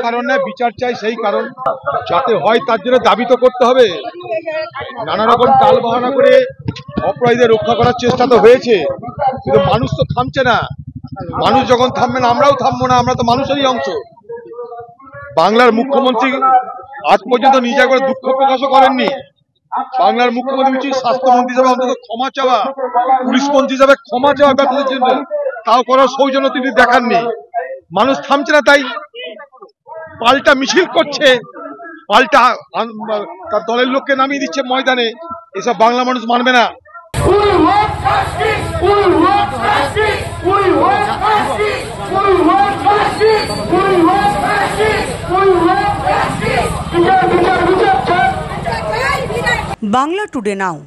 কারণ নয়, বিচার চাই সেই কারণ যাতে হয় তার জন্য দাবি তো করতে হবে। নানা রকম টাল বাহানা করে অপরাধীদের রক্ষা করার চেষ্টা তো হয়েছে, কিন্তু মানুষ তো থামছে না। মানুষ যখন থামবে না আমরাও থামবো না, আমরা তো মানুষেরই অংশ। বাংলার মুখ্যমন্ত্রী আজ পর্যন্ত নিজে একবার দুঃখ প্রকাশও করেননি। বাংলার মুখ্যমন্ত্রী উচিত স্বাস্থ্যমন্ত্রী হিসাবে অন্তত ক্ষমা চাওয়া, পুলিশ মন্ত্রী হিসাবে ক্ষমা চাওয়া ব্যর্থতার জন্য, তাও করার সৌজন্য তিনি দেখাননি। মানুষ থামছে না, তাই পাল্টা মিছিল করছে, পাল্টা তার দলের লোককে নামিয়ে দিচ্ছে ময়দানে। এসব বাংলা মানুষ মানবে না। বাংলা টুডে নাও।